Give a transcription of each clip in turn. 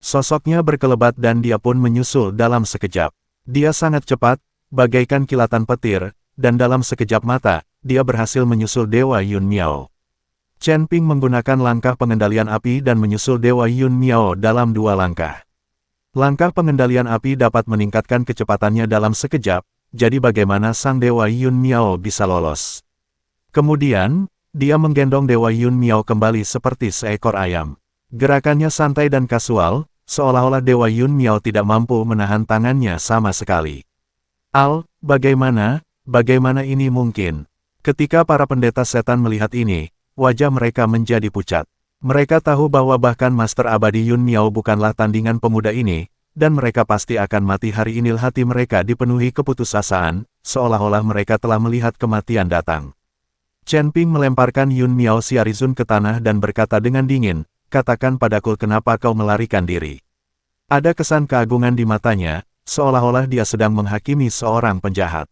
Sosoknya berkelebat dan dia pun menyusul dalam sekejap. Dia sangat cepat, bagaikan kilatan petir, dan dalam sekejap mata, dia berhasil menyusul Dewa Yun Miao. Chen Ping menggunakan langkah pengendalian api dan menyusul Dewa Yun Miao dalam 2 langkah. Langkah pengendalian api dapat meningkatkan kecepatannya dalam sekejap, jadi bagaimana sang Dewa Yun Miao bisa lolos? Kemudian, dia menggendong Dewa Yun Miao kembali seperti seekor ayam. Gerakannya santai dan kasual, seolah-olah Dewa Yun Miao tidak mampu menahan tangannya sama sekali. Bagaimana ini mungkin? Ketika para pendeta setan melihat ini, wajah mereka menjadi pucat. Mereka tahu bahwa bahkan Master Abadi Yun Miao bukanlah tandingan pemuda ini, dan mereka pasti akan mati hari ini. Hati mereka dipenuhi keputusasaan, seolah-olah mereka telah melihat kematian datang. Chen Ping melemparkan Yun Miao Xiarizun ke tanah dan berkata dengan dingin, "Katakan padaku kenapa kau melarikan diri." Ada kesan keagungan di matanya, seolah-olah dia sedang menghakimi seorang penjahat.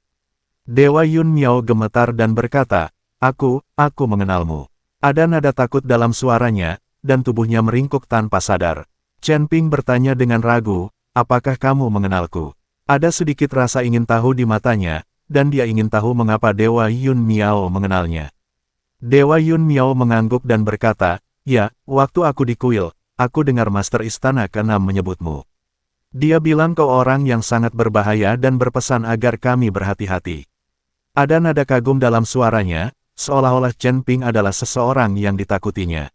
Dewa Yun Miao gemetar dan berkata, Aku mengenalmu." Ada nada takut dalam suaranya, dan tubuhnya meringkuk tanpa sadar. Chen Ping bertanya dengan ragu, "Apakah kamu mengenalku?" Ada sedikit rasa ingin tahu di matanya, dan dia ingin tahu mengapa Dewa Yun Miao mengenalnya. Dewa Yun Miao mengangguk dan berkata, "Ya, waktu aku di kuil, aku dengar Master Istana ke-6 menyebutmu. Dia bilang kau orang yang sangat berbahaya dan berpesan agar kami berhati-hati." Ada nada kagum dalam suaranya, seolah-olah Chen Ping adalah seseorang yang ditakutinya.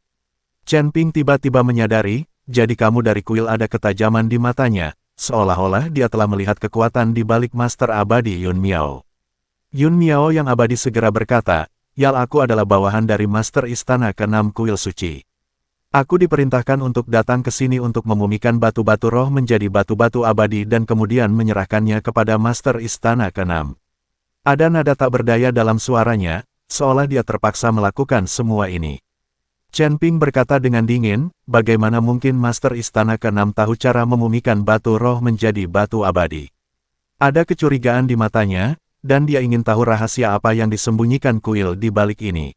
Chen Ping tiba-tiba menyadari, jadi kamu dari kuil. Ada ketajaman di matanya, seolah-olah dia telah melihat kekuatan di balik Master Abadi Yun Miao. Yun Miao yang abadi segera berkata, aku adalah bawahan dari Master Istana ke-6 Kuil Suci. Aku diperintahkan untuk datang ke sini untuk memumikan batu-batu roh menjadi batu-batu abadi dan kemudian menyerahkannya kepada Master Istana ke-6. Ada nada tak berdaya dalam suaranya, seolah dia terpaksa melakukan semua ini. Chen Ping berkata dengan dingin, bagaimana mungkin Master Istana ke-6 tahu cara memumikan batu roh menjadi batu abadi? Ada kecurigaan di matanya, dan dia ingin tahu rahasia apa yang disembunyikan kuil di balik ini.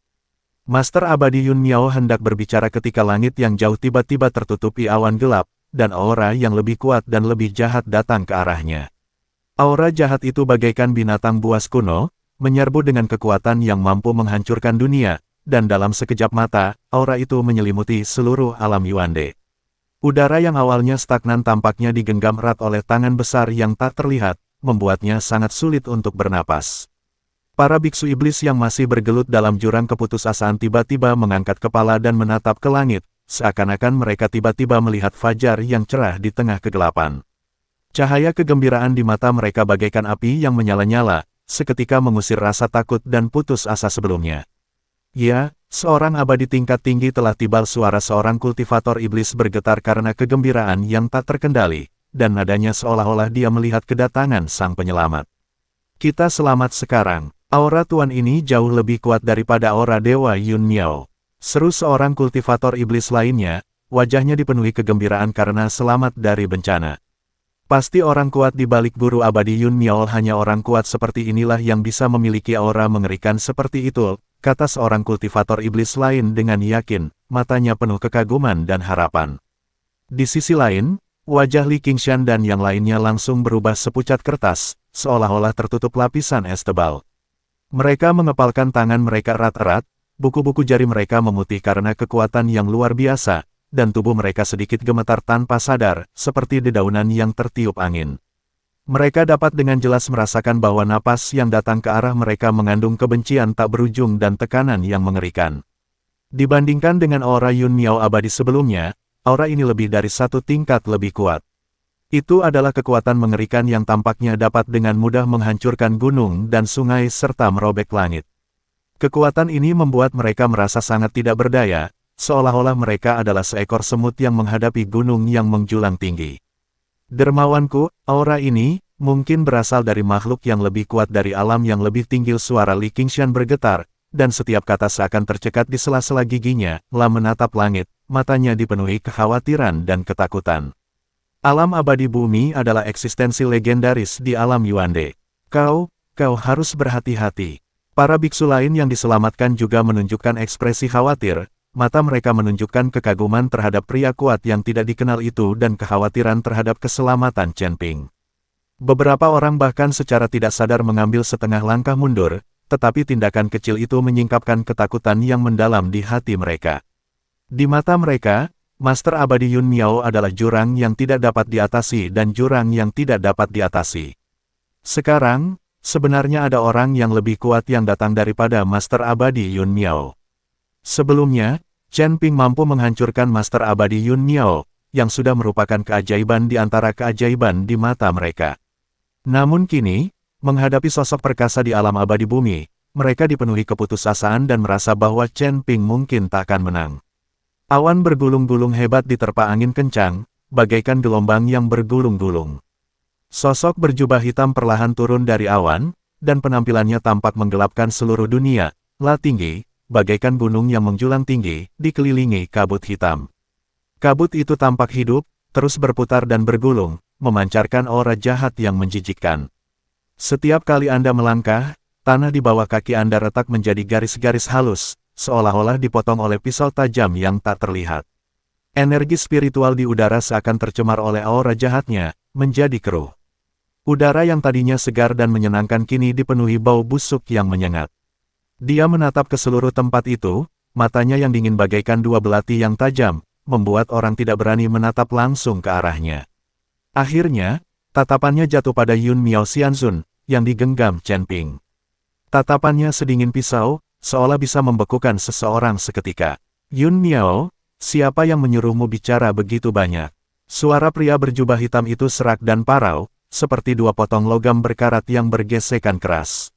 Master Abadi Yun Miao hendak berbicara ketika langit yang jauh tiba-tiba tertutupi awan gelap, dan aura yang lebih kuat dan lebih jahat datang ke arahnya. Aura jahat itu bagaikan binatang buas kuno, menyerbu dengan kekuatan yang mampu menghancurkan dunia, dan dalam sekejap mata, aura itu menyelimuti seluruh alam Yuande. Udara yang awalnya stagnan tampaknya digenggam erat oleh tangan besar yang tak terlihat, membuatnya sangat sulit untuk bernapas. Para biksu iblis yang masih bergelut dalam jurang keputusasaan tiba-tiba mengangkat kepala dan menatap ke langit, seakan-akan mereka tiba-tiba melihat fajar yang cerah di tengah kegelapan. Cahaya kegembiraan di mata mereka bagaikan api yang menyala-nyala, seketika mengusir rasa takut dan putus asa sebelumnya. Ya, seorang abadi tingkat tinggi telah tiba. Suara seorang kultivator iblis bergetar karena kegembiraan yang tak terkendali, dan nadanya seolah-olah dia melihat kedatangan sang penyelamat. Kita selamat sekarang. Aura tuan ini jauh lebih kuat daripada aura Dewa Yun Miao. Seru seorang kultivator iblis lainnya, wajahnya dipenuhi kegembiraan karena selamat dari bencana. Pasti orang kuat di balik guru abadi Yun Miao. Hanya orang kuat seperti inilah yang bisa memiliki aura mengerikan seperti itu, kata seorang kultivator iblis lain dengan yakin, matanya penuh kekaguman dan harapan. Di sisi lain, wajah Li Qingshan dan yang lainnya langsung berubah sepucat kertas, seolah-olah tertutup lapisan es tebal. Mereka mengepalkan tangan mereka erat-erat, buku-buku jari mereka memutih karena kekuatan yang luar biasa, dan tubuh mereka sedikit gemetar tanpa sadar, seperti dedaunan yang tertiup angin. Mereka dapat dengan jelas merasakan bahwa napas yang datang ke arah mereka mengandung kebencian tak berujung dan tekanan yang mengerikan. Dibandingkan dengan aura Yun Miao abadi sebelumnya, aura ini lebih dari 1 tingkat lebih kuat. Itu adalah kekuatan mengerikan yang tampaknya dapat dengan mudah menghancurkan gunung dan sungai serta merobek langit. Kekuatan ini membuat mereka merasa sangat tidak berdaya, seolah-olah mereka adalah seekor semut yang menghadapi gunung yang menjulang tinggi. Dermawanku, aura ini mungkin berasal dari makhluk yang lebih kuat dari alam yang lebih tinggi. Suara Li Qingshan bergetar, dan setiap kata seakan tercekat di sela-sela giginya. Lam menatap langit, matanya dipenuhi kekhawatiran dan ketakutan. Alam abadi bumi adalah eksistensi legendaris di alam Yuande. Kau harus berhati-hati. Para biksu lain yang diselamatkan juga menunjukkan ekspresi khawatir, mata mereka menunjukkan kekaguman terhadap pria kuat yang tidak dikenal itu dan kekhawatiran terhadap keselamatan Chen Ping. Beberapa orang bahkan secara tidak sadar mengambil setengah langkah mundur, tetapi tindakan kecil itu menyingkapkan ketakutan yang mendalam di hati mereka. Di mata mereka, Master Abadi Yun Miao adalah jurang yang tidak dapat diatasi dan jurang yang tidak dapat diatasi. Sekarang, sebenarnya ada orang yang lebih kuat yang datang daripada Master Abadi Yun Miao. Sebelumnya, Chen Ping mampu menghancurkan Master Abadi Yun Miao, yang sudah merupakan keajaiban di antara keajaiban di mata mereka. Namun kini, menghadapi sosok perkasa di alam abadi bumi, mereka dipenuhi keputusasaan dan merasa bahwa Chen Ping mungkin tak akan menang. Awan bergulung-gulung hebat diterpa angin kencang, bagaikan gelombang yang bergulung-gulung. Sosok berjubah hitam perlahan turun dari awan, dan penampilannya tampak menggelapkan seluruh dunia, La tinggi, bagaikan gunung yang menjulang tinggi, dikelilingi kabut hitam. Kabut itu tampak hidup, terus berputar dan bergulung, memancarkan aura jahat yang menjijikkan. Setiap kali Anda melangkah, tanah di bawah kaki Anda retak menjadi garis-garis halus, seolah-olah dipotong oleh pisau tajam yang tak terlihat. Energi spiritual di udara seakan tercemar oleh aura jahatnya, menjadi keruh. Udara yang tadinya segar dan menyenangkan kini dipenuhi bau busuk yang menyengat. Dia menatap ke seluruh tempat itu, matanya yang dingin bagaikan dua belati yang tajam, membuat orang tidak berani menatap langsung ke arahnya. Akhirnya, tatapannya jatuh pada Yun Miao Xianzun, yang digenggam Chen Ping. Tatapannya sedingin pisau, seolah bisa membekukan seseorang seketika. Yun Miao, siapa yang menyuruhmu bicara begitu banyak? Suara pria berjubah hitam itu serak dan parau, seperti dua potong logam berkarat yang bergesekan keras.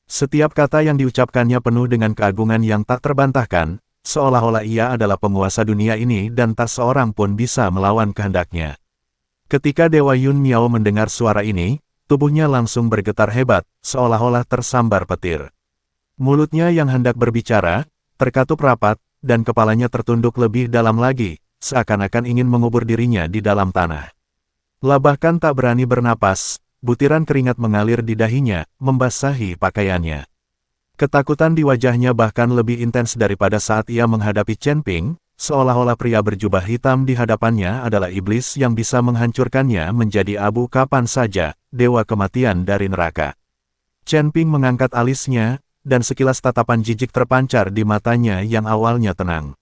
Setiap kata yang diucapkannya penuh dengan keagungan yang tak terbantahkan, seolah-olah ia adalah penguasa dunia ini dan tak seorang pun bisa melawan kehendaknya. Ketika Dewa Yun Miao mendengar suara ini, tubuhnya langsung bergetar hebat, seolah-olah tersambar petir. Mulutnya yang hendak berbicara, terkatup rapat, dan kepalanya tertunduk lebih dalam lagi, seakan-akan ingin mengubur dirinya di dalam tanah. Bahkan tak berani bernapas, butiran keringat mengalir di dahinya, membasahi pakaiannya. Ketakutan di wajahnya bahkan lebih intens daripada saat ia menghadapi Chen Ping, seolah-olah pria berjubah hitam di hadapannya adalah iblis yang bisa menghancurkannya menjadi abu kapan saja, dewa kematian dari neraka. Chen Ping mengangkat alisnya, dan sekilas tatapan jijik terpancar di matanya yang awalnya tenang.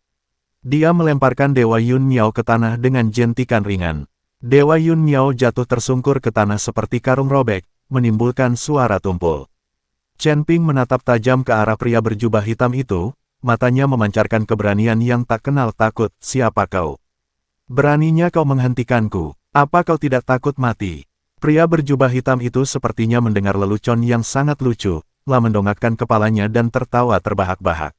Dia melemparkan Dewa Yun Miao ke tanah dengan jentikan ringan. Dewa Yun Miao jatuh tersungkur ke tanah seperti karung robek, menimbulkan suara tumpul. Chen Ping menatap tajam ke arah pria berjubah hitam itu, matanya memancarkan keberanian yang tak kenal takut. Siapa kau? Beraninya kau menghentikanku? Apa kau tidak takut mati? Pria berjubah hitam itu sepertinya mendengar lelucon yang sangat lucu, mendongakkan kepalanya dan tertawa terbahak-bahak.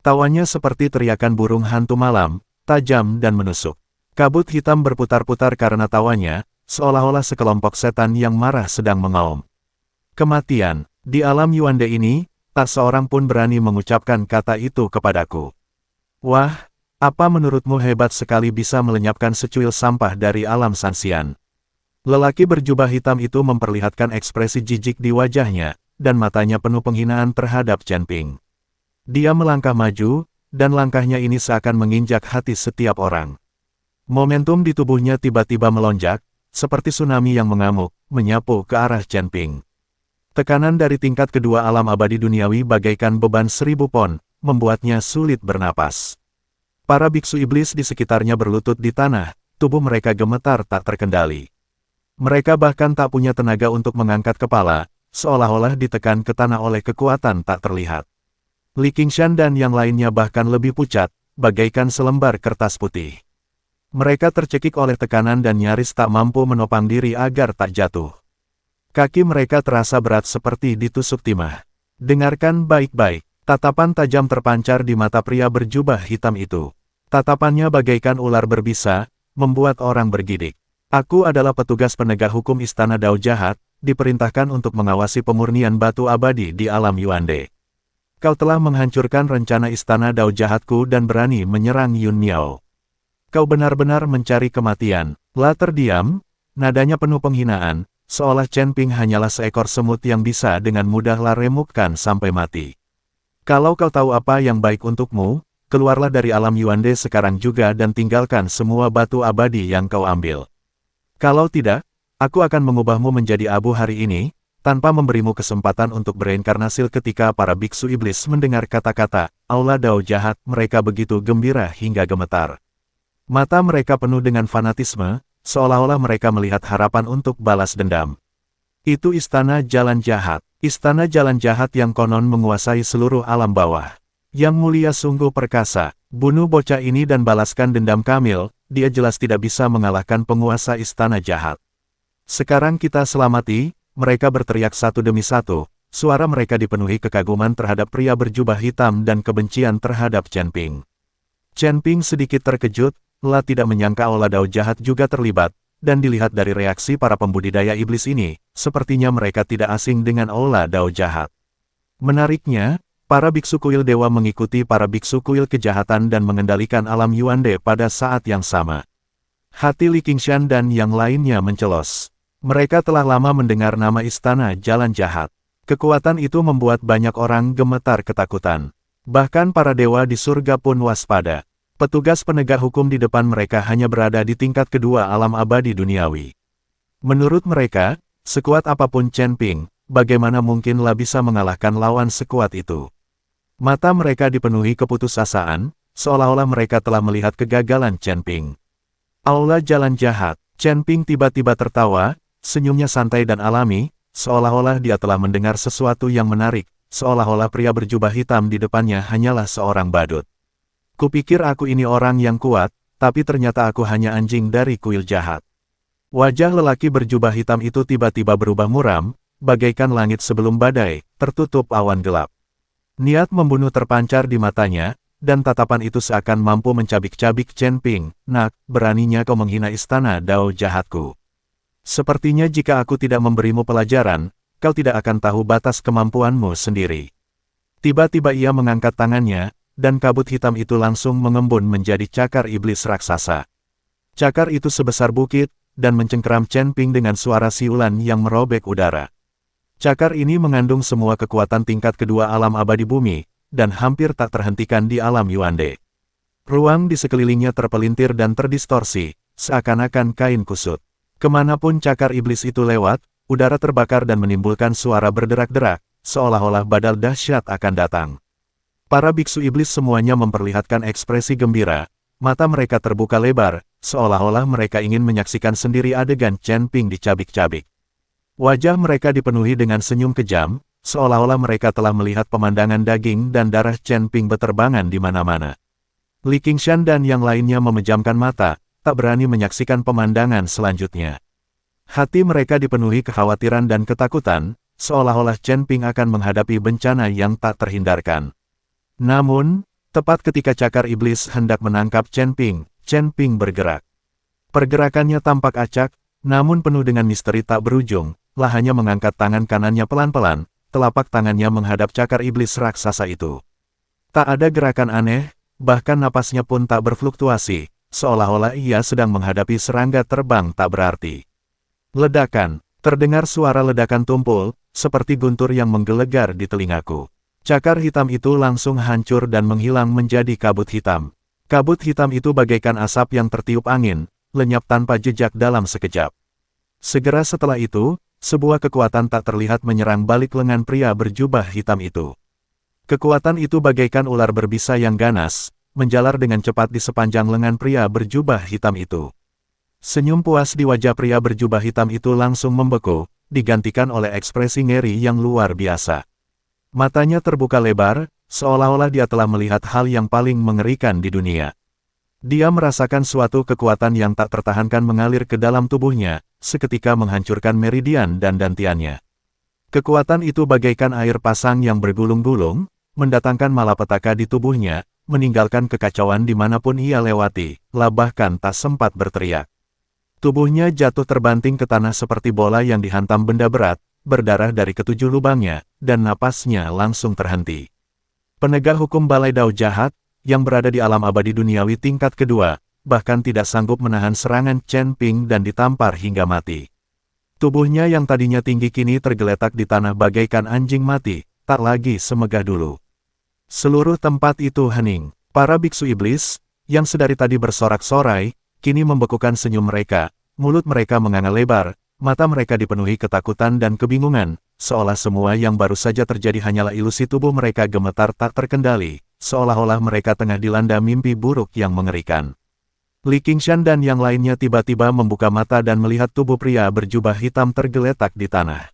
Tawanya seperti teriakan burung hantu malam, tajam dan menusuk. Kabut hitam berputar-putar karena tawanya, seolah-olah sekelompok setan yang marah sedang mengaum. Kematian, di alam Yuande ini, tak seorang pun berani mengucapkan kata itu kepadaku. Wah, apa menurutmu hebat sekali bisa melenyapkan secuil sampah dari alam Sanxian? Lelaki berjubah hitam itu memperlihatkan ekspresi jijik di wajahnya, dan matanya penuh penghinaan terhadap Chen Ping. Dia melangkah maju, dan langkahnya ini seakan menginjak hati setiap orang. Momentum di tubuhnya tiba-tiba melonjak, seperti tsunami yang mengamuk, menyapu ke arah Chen Ping. Tekanan dari tingkat kedua alam abadi duniawi bagaikan beban 1000 pon, membuatnya sulit bernapas. Para biksu iblis di sekitarnya berlutut di tanah, tubuh mereka gemetar tak terkendali. Mereka bahkan tak punya tenaga untuk mengangkat kepala, seolah-olah ditekan ke tanah oleh kekuatan tak terlihat. Li Qingshan dan yang lainnya bahkan lebih pucat, bagaikan selembar kertas putih. Mereka tercekik oleh tekanan dan nyaris tak mampu menopang diri agar tak jatuh. Kaki mereka terasa berat seperti ditusuk timah. Dengarkan baik-baik, tatapan tajam terpancar di mata pria berjubah hitam itu. Tatapannya bagaikan ular berbisa, membuat orang bergidik. Aku adalah petugas penegak hukum Istana Dao Jahat, diperintahkan untuk mengawasi pemurnian batu abadi di alam Yuande. Kau telah menghancurkan rencana Istana Dao Jahatku dan berani menyerang Yun Miao. Kau benar-benar mencari kematian. La terdiam, nadanya penuh penghinaan, seolah Chen Ping hanyalah seekor semut yang bisa dengan mudah La remukkan sampai mati. Kalau kau tahu apa yang baik untukmu, keluarlah dari alam Yuande sekarang juga dan tinggalkan semua batu abadi yang kau ambil. Kalau tidak, aku akan mengubahmu menjadi abu hari ini, tanpa memberimu kesempatan untuk bereinkarnasi. Ketika para biksu iblis mendengar kata-kata Aula Dao jahat, mereka begitu gembira hingga gemetar. Mata mereka penuh dengan fanatisme, seolah-olah mereka melihat harapan untuk balas dendam. Itu istana jalan jahat. Istana jalan jahat yang konon menguasai seluruh alam bawah. Yang mulia sungguh perkasa, bunuh bocah ini dan balaskan dendam Kamil, dia jelas tidak bisa mengalahkan penguasa istana jahat. Sekarang kita selamati, mereka berteriak satu demi satu, suara mereka dipenuhi kekaguman terhadap pria berjubah hitam dan kebencian terhadap Chen Ping. Chen Ping sedikit terkejut, tidak menyangka Aula Dao jahat juga terlibat, dan dilihat dari reaksi para pembudidaya iblis ini, sepertinya mereka tidak asing dengan Aula Dao jahat. Menariknya, para biksu kuil dewa mengikuti para biksu kuil kejahatan dan mengendalikan alam Yuande pada saat yang sama. Hati Li Qingshan dan yang lainnya mencelos. Mereka telah lama mendengar nama istana jalan jahat. Kekuatan itu membuat banyak orang gemetar ketakutan. Bahkan para dewa di surga pun waspada. Petugas penegak hukum di depan mereka hanya berada di tingkat kedua alam abadi duniawi. Menurut mereka, sekuat apapun Chen Ping, bagaimana mungkinlah bisa mengalahkan lawan sekuat itu. Mata mereka dipenuhi keputusasaan, seolah-olah mereka telah melihat kegagalan Chen Ping. Aula jalan jahat, Chen Ping tiba-tiba tertawa, senyumnya santai dan alami, seolah-olah dia telah mendengar sesuatu yang menarik, seolah-olah pria berjubah hitam di depannya hanyalah seorang badut. Kupikir aku ini orang yang kuat, tapi ternyata aku hanya anjing dari kuil jahat. Wajah lelaki berjubah hitam itu tiba-tiba berubah muram, bagaikan langit sebelum badai, tertutup awan gelap. Niat membunuh terpancar di matanya, dan tatapan itu seakan mampu mencabik-cabik Chen Ping. Nak, beraninya kau menghina istana Dao jahatku. Sepertinya jika aku tidak memberimu pelajaran, kau tidak akan tahu batas kemampuanmu sendiri. Tiba-tiba ia mengangkat tangannya, dan kabut hitam itu langsung mengembun menjadi cakar iblis raksasa. Cakar itu sebesar bukit, dan mencengkeram Chen Ping dengan suara siulan yang merobek udara. Cakar ini mengandung semua kekuatan tingkat kedua alam abadi bumi, dan hampir tak terhentikan di alam Yuande. Ruang di sekelilingnya terpelintir dan terdistorsi, seakan-akan kain kusut. Kemanapun cakar iblis itu lewat, udara terbakar dan menimbulkan suara berderak-derak, seolah-olah badal dahsyat akan datang. Para biksu iblis semuanya memperlihatkan ekspresi gembira, mata mereka terbuka lebar, seolah-olah mereka ingin menyaksikan sendiri adegan Chen Ping dicabik-cabik. Wajah mereka dipenuhi dengan senyum kejam, seolah-olah mereka telah melihat pemandangan daging dan darah Chen Ping beterbangan di mana-mana. Li Qingshan dan yang lainnya memejamkan mata, tak berani menyaksikan pemandangan selanjutnya. Hati mereka dipenuhi kekhawatiran dan ketakutan, seolah-olah Chen Ping akan menghadapi bencana yang tak terhindarkan. Namun, tepat ketika cakar iblis hendak menangkap Chen Ping bergerak. Pergerakannya tampak acak, namun penuh dengan misteri tak berujung, hanya mengangkat tangan kanannya pelan-pelan, telapak tangannya menghadap cakar iblis raksasa itu. Tak ada gerakan aneh, bahkan napasnya pun tak berfluktuasi, seolah-olah ia sedang menghadapi serangga terbang tak berarti. Ledakan, terdengar suara ledakan tumpul, seperti guntur yang menggelegar di telingaku. Cakar hitam itu langsung hancur dan menghilang menjadi kabut hitam. Kabut hitam itu bagaikan asap yang tertiup angin, lenyap tanpa jejak dalam sekejap. Segera setelah itu, sebuah kekuatan tak terlihat menyerang balik lengan pria berjubah hitam itu. Kekuatan itu bagaikan ular berbisa yang ganas, menjalar dengan cepat di sepanjang lengan pria berjubah hitam itu. Senyum puas di wajah pria berjubah hitam itu langsung membeku, digantikan oleh ekspresi ngeri yang luar biasa. Matanya terbuka lebar, seolah-olah dia telah melihat hal yang paling mengerikan di dunia. Dia merasakan suatu kekuatan yang tak tertahankan mengalir ke dalam tubuhnya, seketika menghancurkan meridian dan dantiannya. Kekuatan itu bagaikan air pasang yang bergulung-gulung, mendatangkan malapetaka di tubuhnya, meninggalkan kekacauan dimanapun ia lewati, bahkan tak sempat berteriak. Tubuhnya jatuh terbanting ke tanah seperti bola yang dihantam benda berat, berdarah dari ketujuh lubangnya, dan napasnya langsung terhenti. Penegak hukum Balai Dao jahat, yang berada di alam abadi duniawi tingkat kedua, bahkan tidak sanggup menahan serangan Chen Ping dan ditampar hingga mati. Tubuhnya yang tadinya tinggi kini tergeletak di tanah bagaikan anjing mati, tak lagi semegah dulu. Seluruh tempat itu hening. Para biksu iblis, yang sedari tadi bersorak-sorai, kini membekukan senyum mereka, mulut mereka menganga lebar, mata mereka dipenuhi ketakutan dan kebingungan, seolah semua yang baru saja terjadi hanyalah ilusi. Tubuh mereka gemetar tak terkendali, seolah-olah mereka tengah dilanda mimpi buruk yang mengerikan. Li Qingshan dan yang lainnya tiba-tiba membuka mata dan melihat tubuh pria berjubah hitam tergeletak di tanah.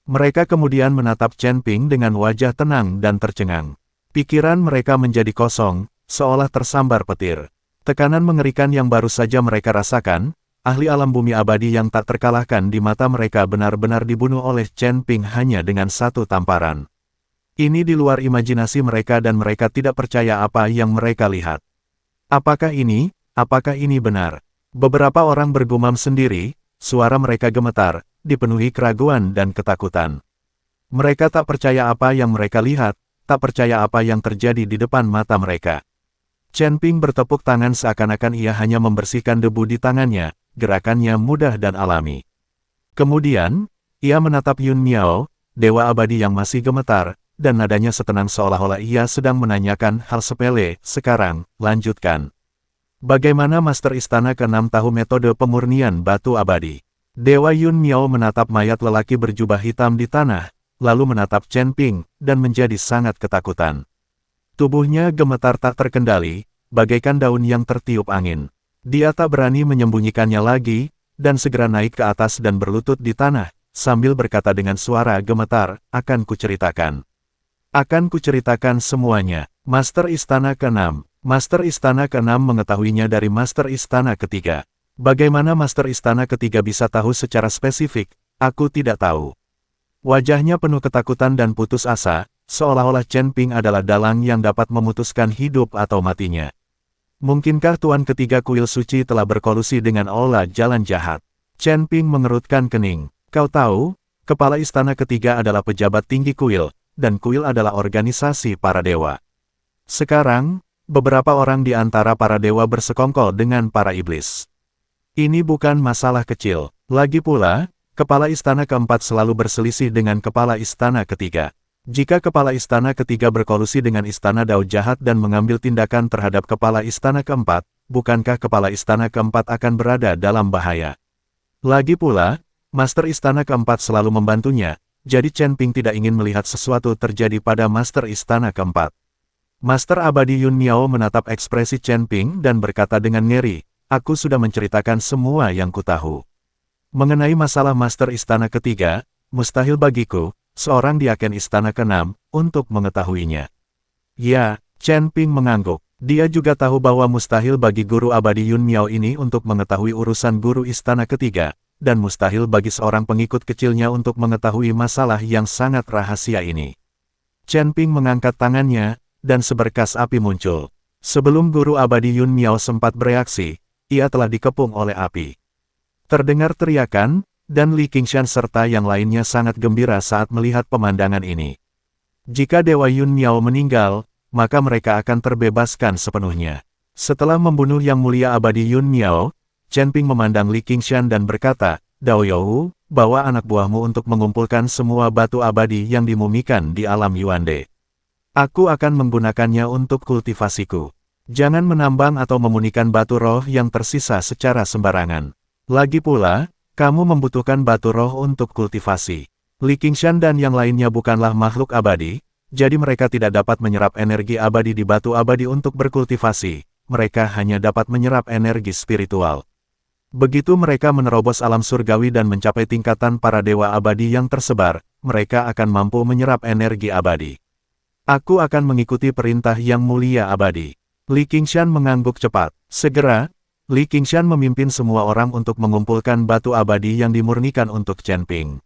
Mereka kemudian menatap Chen Ping dengan wajah tenang dan tercengang. Pikiran mereka menjadi kosong, seolah tersambar petir. Tekanan mengerikan yang baru saja mereka rasakan, ahli alam bumi abadi yang tak terkalahkan di mata mereka benar-benar dibunuh oleh Chen Ping hanya dengan satu tamparan. Ini di luar imajinasi mereka dan mereka tidak percaya apa yang mereka lihat. Apakah ini benar? Beberapa orang bergumam sendiri, suara mereka gemetar, dipenuhi keraguan dan ketakutan. Mereka tak percaya apa yang mereka lihat, tak percaya apa yang terjadi di depan mata mereka. Chen Ping bertepuk tangan seakan-akan ia hanya membersihkan debu di tangannya, gerakannya mudah dan alami. Kemudian, ia menatap Yun Miao, dewa abadi yang masih gemetar, dan nadanya setenang seolah-olah ia sedang menanyakan hal sepele. Sekarang, lanjutkan. Bagaimana Master Istana ke-6 tahu metode pemurnian batu abadi? Dewa Yun Miao menatap mayat lelaki berjubah hitam di tanah, lalu menatap Chen Ping, dan menjadi sangat ketakutan. Tubuhnya gemetar tak terkendali, bagaikan daun yang tertiup angin. Dia tak berani menyembunyikannya lagi, dan segera naik ke atas dan berlutut di tanah, sambil berkata dengan suara gemetar, akan kuceritakan. Akan kuceritakan semuanya. Master Istana ke-6. Master Istana ke-6 mengetahuinya dari Master Istana ke-3. Bagaimana Master Istana ke-3 bisa tahu secara spesifik? Aku tidak tahu. Wajahnya penuh ketakutan dan putus asa, seolah-olah Chen Ping adalah dalang yang dapat memutuskan hidup atau matinya. Mungkinkah Tuan Ketiga Kuil Suci telah berkolusi dengan Aula Jalan Jahat? Chen Ping mengerutkan kening. Kau tahu, Kepala Istana ke-3 adalah pejabat tinggi kuil, dan kuil adalah organisasi para dewa. Sekarang, beberapa orang di antara para dewa bersekongkol dengan para iblis. Ini bukan masalah kecil. Lagi pula, Kepala Istana ke-4 selalu berselisih dengan Kepala Istana ke-3. Jika Kepala Istana ke-3 berkolusi dengan Istana Dao Jahat dan mengambil tindakan terhadap Kepala Istana ke-4, bukankah Kepala Istana ke-4 akan berada dalam bahaya? Lagi pula, Master Istana ke-4 selalu membantunya, jadi Chen Ping tidak ingin melihat sesuatu terjadi pada Master Istana ke-4. Master Abadi Yun Miao menatap ekspresi Chen Ping dan berkata dengan ngeri, aku sudah menceritakan semua yang kutahu. Mengenai masalah Master Istana ke-3, mustahil bagiku, seorang diaken Istana ke-6, untuk mengetahuinya. Ya, Chen Ping mengangguk. Dia juga tahu bahwa mustahil bagi Guru Abadi Yun Miao ini untuk mengetahui urusan Guru Istana ke-3, dan mustahil bagi seorang pengikut kecilnya untuk mengetahui masalah yang sangat rahasia ini. Chen Ping mengangkat tangannya, dan seberkas api muncul. Sebelum Guru Abadi Yun Miao sempat bereaksi, ia telah dikepung oleh api. Terdengar teriakan, dan Li Qingshan serta yang lainnya sangat gembira saat melihat pemandangan ini. Jika Dewa Yun Miao meninggal, maka mereka akan terbebaskan sepenuhnya. Setelah membunuh Yang Mulia Abadi Yun Miao, Chen Ping memandang Li Qingshan dan berkata, Dao You, bawa anak buahmu untuk mengumpulkan semua batu abadi yang dimumikan di alam Yuande. Aku akan menggunakannya untuk kultivasiku. Jangan menambang atau memunikan batu roh yang tersisa secara sembarangan. Lagi pula, kamu membutuhkan batu roh untuk kultivasi. Li Qingshan dan yang lainnya bukanlah makhluk abadi, jadi mereka tidak dapat menyerap energi abadi di batu abadi untuk berkultivasi. Mereka hanya dapat menyerap energi spiritual. Begitu mereka menerobos alam surgawi dan mencapai tingkatan para dewa abadi yang tersebar, mereka akan mampu menyerap energi abadi. Aku akan mengikuti perintah Yang Mulia Abadi. Li Qingshan mengangguk cepat. Segera, Li Qingshan memimpin semua orang untuk mengumpulkan batu abadi yang dimurnikan untuk Chen Ping.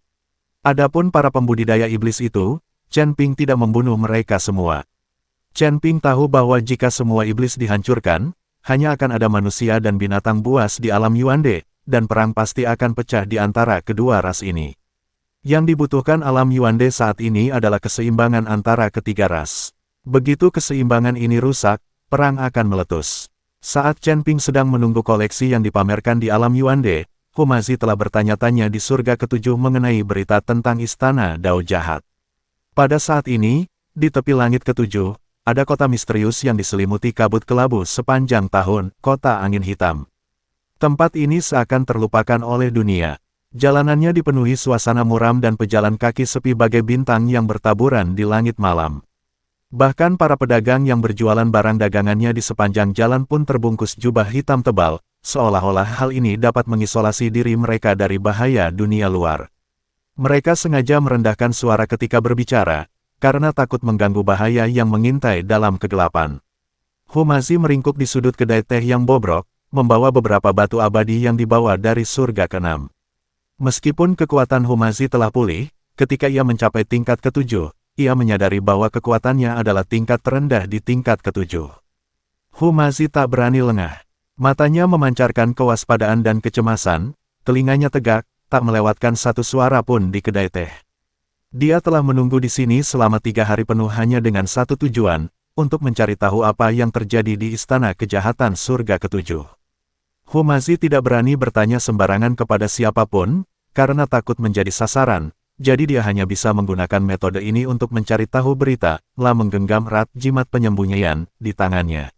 Adapun para pembudidaya iblis itu, Chen Ping tidak membunuh mereka semua. Chen Ping tahu bahwa jika semua iblis dihancurkan, hanya akan ada manusia dan binatang buas di alam Yuande, dan perang pasti akan pecah di antara kedua ras ini. Yang dibutuhkan alam Yuande saat ini adalah keseimbangan antara ketiga ras. Begitu keseimbangan ini rusak, perang akan meletus. Saat Chen Ping sedang menunggu koleksi yang dipamerkan di alam Yuande, Humazi telah bertanya-tanya di surga ke-7 mengenai berita tentang Istana Dao Jahat. Pada saat ini, di tepi langit ke-7, ada kota misterius yang diselimuti kabut kelabu sepanjang tahun, kota angin hitam. Tempat ini seakan terlupakan oleh dunia. Jalanannya dipenuhi suasana muram dan pejalan kaki sepi bagai bintang yang bertaburan di langit malam. Bahkan para pedagang yang berjualan barang dagangannya di sepanjang jalan pun terbungkus jubah hitam tebal, seolah-olah hal ini dapat mengisolasi diri mereka dari bahaya dunia luar. Mereka sengaja merendahkan suara ketika berbicara, karena takut mengganggu bahaya yang mengintai dalam kegelapan. Humazi meringkuk di sudut kedai teh yang bobrok, membawa beberapa batu abadi yang dibawa dari surga ke-6. Meskipun kekuatan Humazi telah pulih, ketika ia mencapai tingkat ke-7, ia menyadari bahwa kekuatannya adalah tingkat terendah di tingkat ke-7. Humazi tak berani lengah. Matanya memancarkan kewaspadaan dan kecemasan, telinganya tegak, tak melewatkan satu suara pun di kedai teh. Dia telah menunggu di sini selama 3 hari penuh hanya dengan satu tujuan, untuk mencari tahu apa yang terjadi di istana kejahatan surga ke-7. Humazi tidak berani bertanya sembarangan kepada siapapun, karena takut menjadi sasaran, jadi dia hanya bisa menggunakan metode ini untuk mencari tahu berita, lah menggenggam erat jimat penyembunyian di tangannya.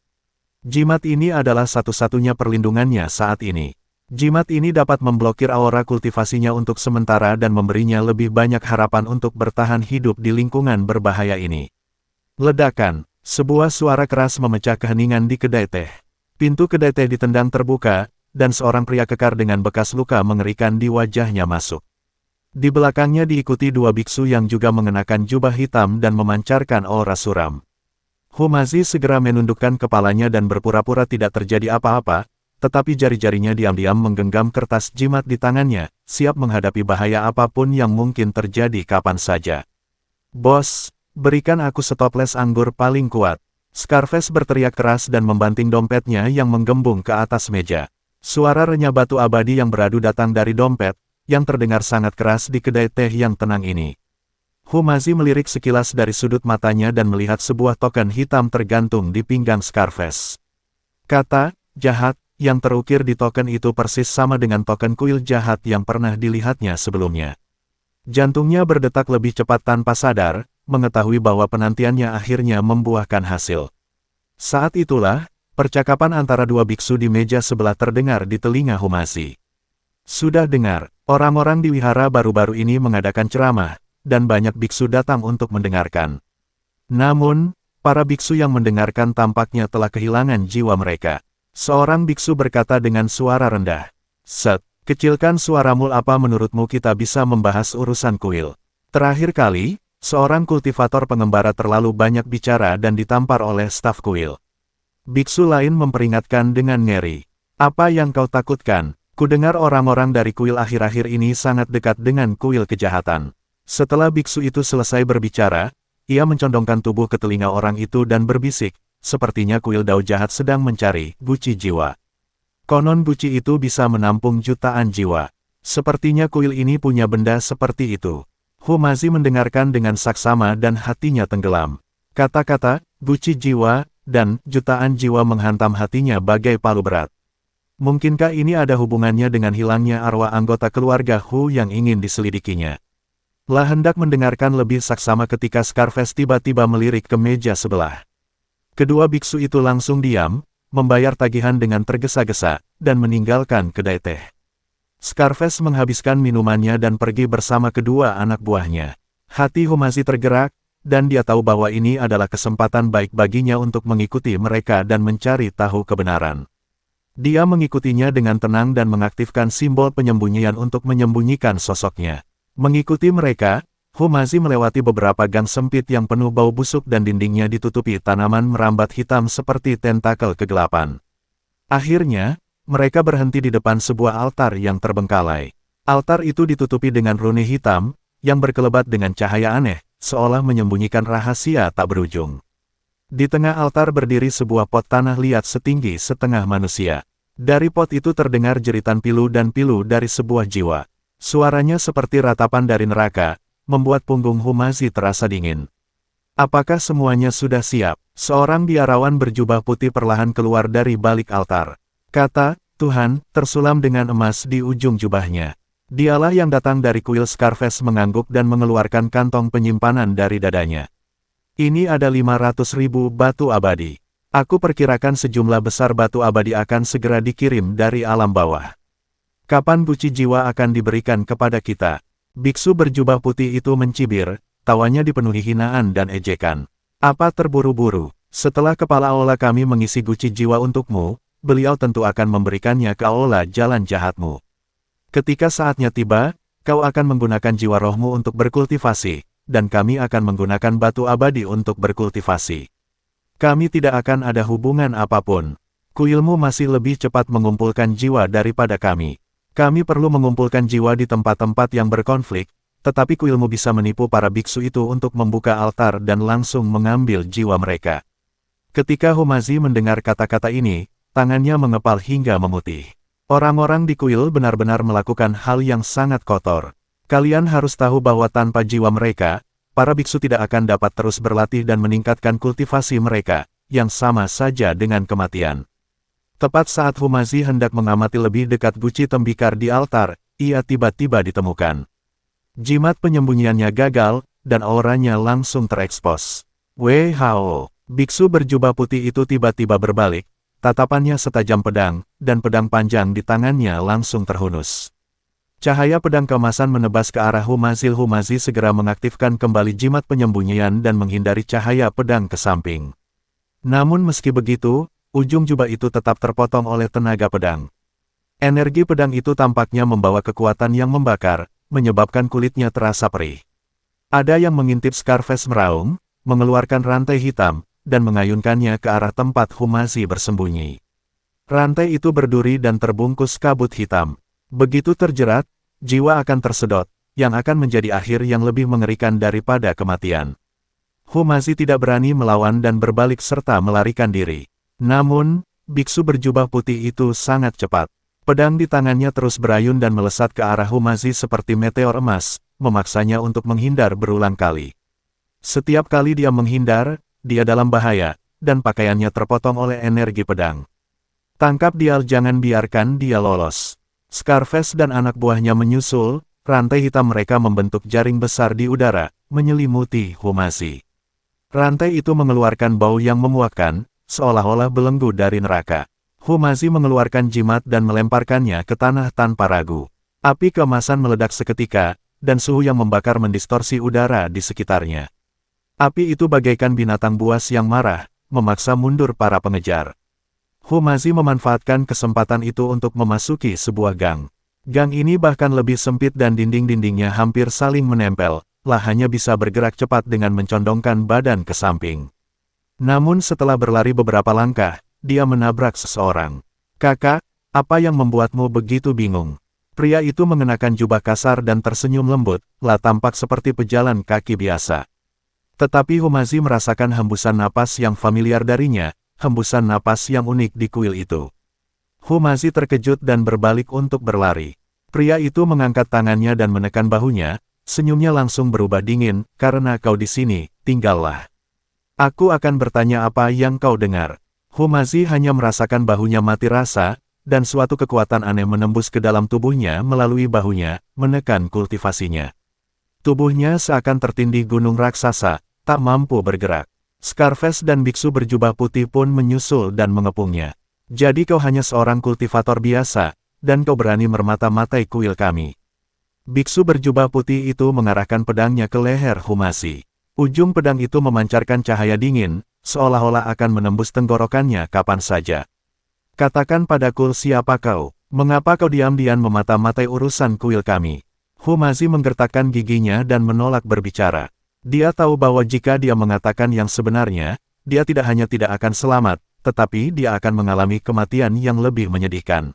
Jimat ini adalah satu-satunya perlindungannya saat ini. Jimat ini dapat memblokir aura kultivasinya untuk sementara dan memberinya lebih banyak harapan untuk bertahan hidup di lingkungan berbahaya ini. Ledakan, sebuah suara keras memecah keheningan di kedai teh. Pintu kedai teh ditendang terbuka, dan seorang pria kekar dengan bekas luka mengerikan di wajahnya masuk. Di belakangnya diikuti 2 biksu yang juga mengenakan jubah hitam dan memancarkan aura suram. Humazi segera menundukkan kepalanya dan berpura-pura tidak terjadi apa-apa, tetapi jari-jarinya diam-diam menggenggam kertas jimat di tangannya, siap menghadapi bahaya apapun yang mungkin terjadi kapan saja. "Bos, berikan aku setoples anggur paling kuat." Scarface berteriak keras dan membanting dompetnya yang menggembung ke atas meja. Suara renyah batu abadi yang beradu datang dari dompet, yang terdengar sangat keras di kedai teh yang tenang ini. Humazi melirik sekilas dari sudut matanya dan melihat sebuah token hitam tergantung di pinggang Scarface. Kata, "jahat," yang terukir di token itu persis sama dengan token kuil jahat yang pernah dilihatnya sebelumnya. Jantungnya berdetak lebih cepat tanpa sadar, mengetahui bahwa penantiannya akhirnya membuahkan hasil. Saat itulah, percakapan antara 2 biksu di meja sebelah terdengar di telinga Humazi. "Sudah dengar, orang-orang di wihara baru-baru ini mengadakan ceramah, dan banyak biksu datang untuk mendengarkan. Namun, para biksu yang mendengarkan tampaknya telah kehilangan jiwa mereka." Seorang biksu berkata dengan suara rendah, "Set, kecilkan suaramu, apa menurutmu kita bisa membahas urusan kuil?" Terakhir kali, seorang kultivator pengembara terlalu banyak bicara dan ditampar oleh staf kuil. Biksu lain memperingatkan dengan ngeri. "Apa yang kau takutkan? Kudengar orang-orang dari kuil akhir-akhir ini sangat dekat dengan kuil kejahatan." Setelah biksu itu selesai berbicara, ia mencondongkan tubuh ke telinga orang itu dan berbisik, "Sepertinya kuil Dao jahat sedang mencari guci jiwa. Konon guci itu bisa menampung jutaan jiwa. Sepertinya kuil ini punya benda seperti itu." Humazi mendengarkan dengan saksama dan hatinya tenggelam. Kata-kata, guci jiwa, dan jutaan jiwa menghantam hatinya bagai palu berat. Mungkinkah ini ada hubungannya dengan hilangnya arwah anggota keluarga Hu yang ingin diselidikinya? Lah hendak mendengarkan lebih saksama ketika Scarface tiba-tiba melirik ke meja sebelah. Kedua biksu itu langsung diam, membayar tagihan dengan tergesa-gesa, dan meninggalkan kedai teh. Scarface menghabiskan minumannya dan pergi bersama kedua anak buahnya. Hati Humazi tergerak, dan dia tahu bahwa ini adalah kesempatan baik baginya untuk mengikuti mereka dan mencari tahu kebenaran. Dia mengikutinya dengan tenang dan mengaktifkan simbol penyembunyian untuk menyembunyikan sosoknya. Mengikuti mereka, Humazi melewati beberapa gang sempit yang penuh bau busuk dan dindingnya ditutupi tanaman merambat hitam seperti tentakel kegelapan. Akhirnya, mereka berhenti di depan sebuah altar yang terbengkalai. Altar itu ditutupi dengan rune hitam, yang berkelebat dengan cahaya aneh, seolah menyembunyikan rahasia tak berujung. Di tengah altar berdiri sebuah pot tanah liat setinggi setengah manusia. Dari pot itu terdengar jeritan pilu dan pilu dari sebuah jiwa. Suaranya seperti ratapan dari neraka, membuat punggung Humazi terasa dingin. "Apakah semuanya sudah siap?" Seorang biarawan berjubah putih perlahan keluar dari balik altar. Kata, "Tuhan," tersulam dengan emas di ujung jubahnya. Dialah yang datang dari kuil. Scarface mengangguk dan mengeluarkan kantong penyimpanan dari dadanya. Ini ada 500.000 batu abadi. Aku perkirakan sejumlah besar batu abadi akan segera dikirim dari alam bawah. Kapan guci jiwa akan diberikan kepada kita? Biksu berjubah putih itu mencibir, tawanya dipenuhi hinaan dan ejekan. Apa terburu-buru? Setelah kepala aula kami mengisi guci jiwa untukmu, beliau tentu akan memberikannya ke aula jalan jahatmu. Ketika saatnya tiba, kau akan menggunakan jiwa rohmu untuk berkultivasi, dan kami akan menggunakan batu abadi untuk berkultivasi. Kami tidak akan ada hubungan apapun. Kuilmu masih lebih cepat mengumpulkan jiwa daripada kami. Kami perlu mengumpulkan jiwa di tempat-tempat yang berkonflik, tetapi kuilmu bisa menipu para biksu itu untuk membuka altar dan langsung mengambil jiwa mereka. Ketika Humazi mendengar kata-kata ini, tangannya mengepal hingga memutih. Orang-orang di kuil benar-benar melakukan hal yang sangat kotor. Kalian harus tahu bahwa tanpa jiwa mereka, para biksu tidak akan dapat terus berlatih dan meningkatkan kultivasi mereka, yang sama saja dengan kematian. Tepat saat Humazi hendak mengamati lebih dekat guci tembikar di altar, ia tiba-tiba ditemukan. Jimat penyembunyiannya gagal, dan auranya langsung terekspos. Wei Hao, biksu berjubah putih itu tiba-tiba berbalik, tatapannya setajam pedang, dan pedang panjang di tangannya langsung terhunus. Cahaya pedang keemasan menebas ke arah Humazi. Humazi segera mengaktifkan kembali jimat penyembunyian dan menghindari cahaya pedang ke samping. Namun meski begitu, ujung jubah itu tetap terpotong oleh tenaga pedang. Energi pedang itu tampaknya membawa kekuatan yang membakar, menyebabkan kulitnya terasa perih. Ada yang mengintip Scarface meraung, mengeluarkan rantai hitam, dan mengayunkannya ke arah tempat Humazi bersembunyi. Rantai itu berduri dan terbungkus kabut hitam. Begitu terjerat, jiwa akan tersedot, yang akan menjadi akhir yang lebih mengerikan daripada kematian. Humazi tidak berani melawan dan berbalik serta melarikan diri. Namun, biksu berjubah putih itu sangat cepat. Pedang di tangannya terus berayun dan melesat ke arah Humazi seperti meteor emas, memaksanya untuk menghindar berulang kali. Setiap kali dia menghindar, dia dalam bahaya, dan pakaiannya terpotong oleh energi pedang. Tangkap dia, jangan biarkan dia lolos. Scarface dan anak buahnya menyusul, rantai hitam mereka membentuk jaring besar di udara, menyelimuti Humazi. Rantai itu mengeluarkan bau yang memuakkan, seolah-olah belenggu dari neraka. Humazi mengeluarkan jimat dan melemparkannya ke tanah tanpa ragu. Api keemasan meledak seketika, dan suhu yang membakar mendistorsi udara di sekitarnya. Api itu bagaikan binatang buas yang marah, memaksa mundur para pengejar. Humazi memanfaatkan kesempatan itu untuk memasuki sebuah gang. Gang ini bahkan lebih sempit dan dinding-dindingnya hampir saling menempel, hanya bisa bergerak cepat dengan mencondongkan badan ke samping. Namun setelah berlari beberapa langkah, dia menabrak seseorang. "Kakak, apa yang membuatmu begitu bingung?" Pria itu mengenakan jubah kasar dan tersenyum lembut, tampak seperti pejalan kaki biasa. Tetapi Humazi merasakan hembusan napas yang familiar darinya, hembusan napas yang unik di kuil itu. Humazi terkejut dan berbalik untuk berlari. Pria itu mengangkat tangannya dan menekan bahunya, senyumnya langsung berubah dingin, "Karena kau di sini, tinggallah. Aku akan bertanya apa yang kau dengar." Humazi hanya merasakan bahunya mati rasa, dan suatu kekuatan aneh menembus ke dalam tubuhnya melalui bahunya, menekan kultivasinya. Tubuhnya seakan tertindih gunung raksasa, tak mampu bergerak. Scarface dan biksu berjubah putih pun menyusul dan mengepungnya. "Jadi kau hanya seorang kultivator biasa, dan kau berani mermata-matai kuil kami." Biksu berjubah putih itu mengarahkan pedangnya ke leher Humazi. Ujung pedang itu memancarkan cahaya dingin, seolah-olah akan menembus tenggorokannya kapan saja. "Katakan padaku siapa kau, mengapa kau diam-diam memata-matai urusan kuil kami?" Humazi menggertakkan giginya dan menolak berbicara. Dia tahu bahwa jika dia mengatakan yang sebenarnya, dia tidak hanya tidak akan selamat, tetapi dia akan mengalami kematian yang lebih menyedihkan.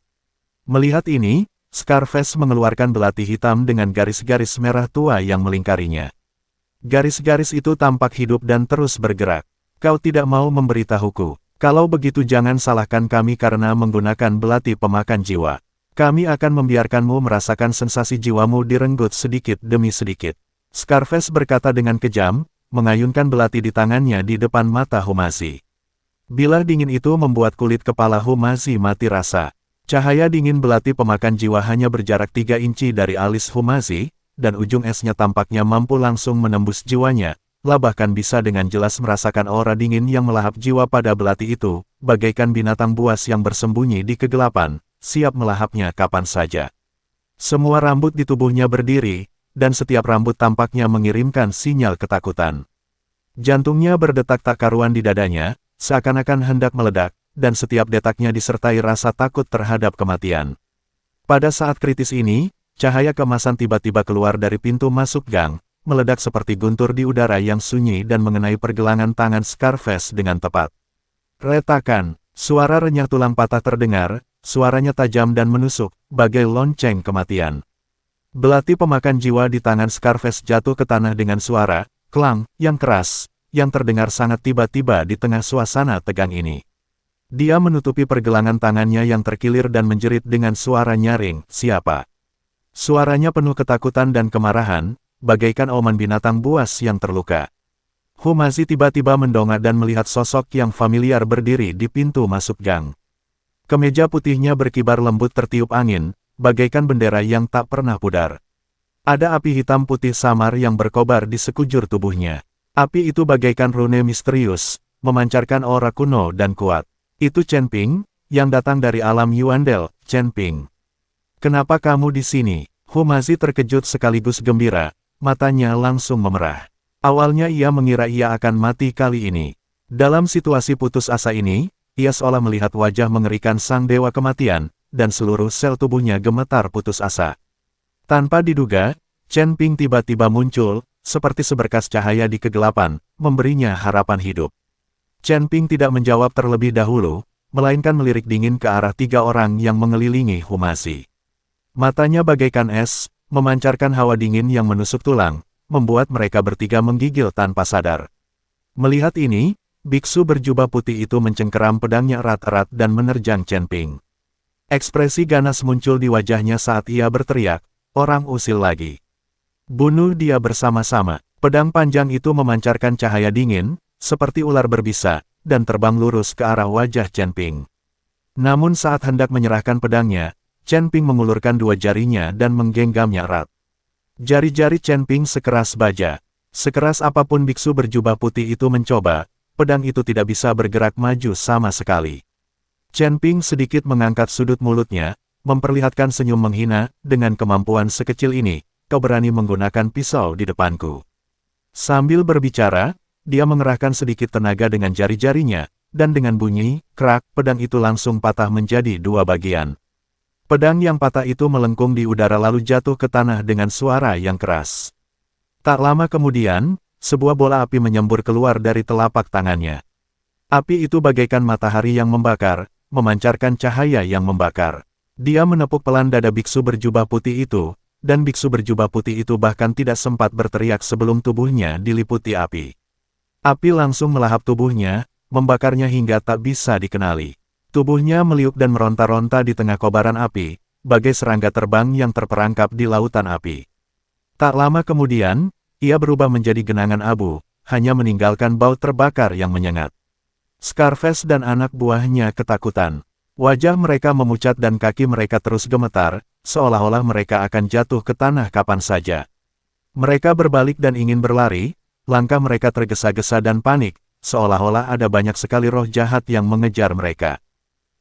Melihat ini, Scarface mengeluarkan belati hitam dengan garis-garis merah tua yang melingkarinya. Garis-garis itu tampak hidup dan terus bergerak. "Kau tidak mau memberitahuku. Kalau begitu jangan salahkan kami karena menggunakan belati pemakan jiwa. Kami akan membiarkanmu merasakan sensasi jiwamu direnggut sedikit demi sedikit." Scarface berkata dengan kejam, mengayunkan belati di tangannya di depan mata Humazi. Bilah dingin itu membuat kulit kepala Humazi mati rasa. Cahaya dingin belati pemakan jiwa hanya berjarak 3 inci dari alis Humazi, dan ujung esnya tampaknya mampu langsung menembus jiwanya, Lah bahkan bisa dengan jelas merasakan aura dingin yang melahap jiwa pada belati itu, bagaikan binatang buas yang bersembunyi di kegelapan, siap melahapnya kapan saja. Semua rambut di tubuhnya berdiri, dan setiap rambut tampaknya mengirimkan sinyal ketakutan. Jantungnya berdetak tak karuan di dadanya, seakan-akan hendak meledak, dan setiap detaknya disertai rasa takut terhadap kematian. Pada saat kritis ini, cahaya keemasan tiba-tiba keluar dari pintu masuk gang, meledak seperti guntur di udara yang sunyi dan mengenai pergelangan tangan Scarface dengan tepat. Retakan, suara renyah tulang patah terdengar, suaranya tajam dan menusuk, bagai lonceng kematian. Belati pemakan jiwa di tangan Scarface jatuh ke tanah dengan suara, klang, yang keras, yang terdengar sangat tiba-tiba di tengah suasana tegang ini. Dia menutupi pergelangan tangannya yang terkilir dan menjerit dengan suara nyaring, "Siapa?" Suaranya penuh ketakutan dan kemarahan, bagaikan auman binatang buas yang terluka. Humazi tiba-tiba mendongak dan melihat sosok yang familiar berdiri di pintu masuk gang. Kemeja putihnya berkibar lembut tertiup angin, bagaikan bendera yang tak pernah pudar. Ada api hitam putih samar yang berkobar di sekujur tubuhnya. Api itu bagaikan rune misterius, memancarkan aura kuno dan kuat. Itu Chen Ping, yang datang dari alam Yuandel. Chen Ping. "Kenapa kamu di sini?" Humazi terkejut sekaligus gembira, matanya langsung memerah. Awalnya ia mengira ia akan mati kali ini. Dalam situasi putus asa ini, ia seolah melihat wajah mengerikan sang dewa kematian, dan seluruh sel tubuhnya gemetar putus asa. Tanpa diduga, Chen Ping tiba-tiba muncul, seperti seberkas cahaya di kegelapan, memberinya harapan hidup. Chen Ping tidak menjawab terlebih dahulu, melainkan melirik dingin ke arah 3 orang yang mengelilingi Humazi. Matanya bagaikan es, memancarkan hawa dingin yang menusuk tulang, membuat mereka bertiga menggigil tanpa sadar. Melihat ini, biksu berjubah putih itu mencengkeram pedangnya erat-erat dan menerjang Chen Ping. Ekspresi ganas muncul di wajahnya saat ia berteriak, "Orang usil lagi. Bunuh dia bersama-sama." Pedang panjang itu memancarkan cahaya dingin, seperti ular berbisa, dan terbang lurus ke arah wajah Chen Ping. Namun saat hendak menyerahkan pedangnya, Chen Ping mengulurkan 2 jarinya dan menggenggamnya erat. Jari-jari Chen Ping sekeras baja. Sekeras apapun biksu berjubah putih itu mencoba, pedang itu tidak bisa bergerak maju sama sekali. Chen Ping sedikit mengangkat sudut mulutnya, memperlihatkan senyum menghina, "Dengan kemampuan sekecil ini, kau berani menggunakan pisau di depanku." Sambil berbicara, dia mengerahkan sedikit tenaga dengan jari-jarinya, dan dengan bunyi, krak, pedang itu langsung patah menjadi 2 bagian. Pedang yang patah itu melengkung di udara lalu jatuh ke tanah dengan suara yang keras. Tak lama kemudian, sebuah bola api menyembur keluar dari telapak tangannya. Api itu bagaikan matahari yang membakar, memancarkan cahaya yang membakar. Dia menepuk pelan dada biksu berjubah putih itu, dan biksu berjubah putih itu bahkan tidak sempat berteriak sebelum tubuhnya diliputi api. Api langsung melahap tubuhnya, membakarnya hingga tak bisa dikenali. Tubuhnya meliuk dan meronta-ronta di tengah kobaran api, bagai serangga terbang yang terperangkap di lautan api. Tak lama kemudian, ia berubah menjadi genangan abu, hanya meninggalkan bau terbakar yang menyengat. Scarface dan anak buahnya ketakutan. Wajah mereka memucat dan kaki mereka terus gemetar, seolah-olah mereka akan jatuh ke tanah kapan saja. Mereka berbalik dan ingin berlari, langkah mereka tergesa-gesa dan panik, seolah-olah ada banyak sekali roh jahat yang mengejar mereka.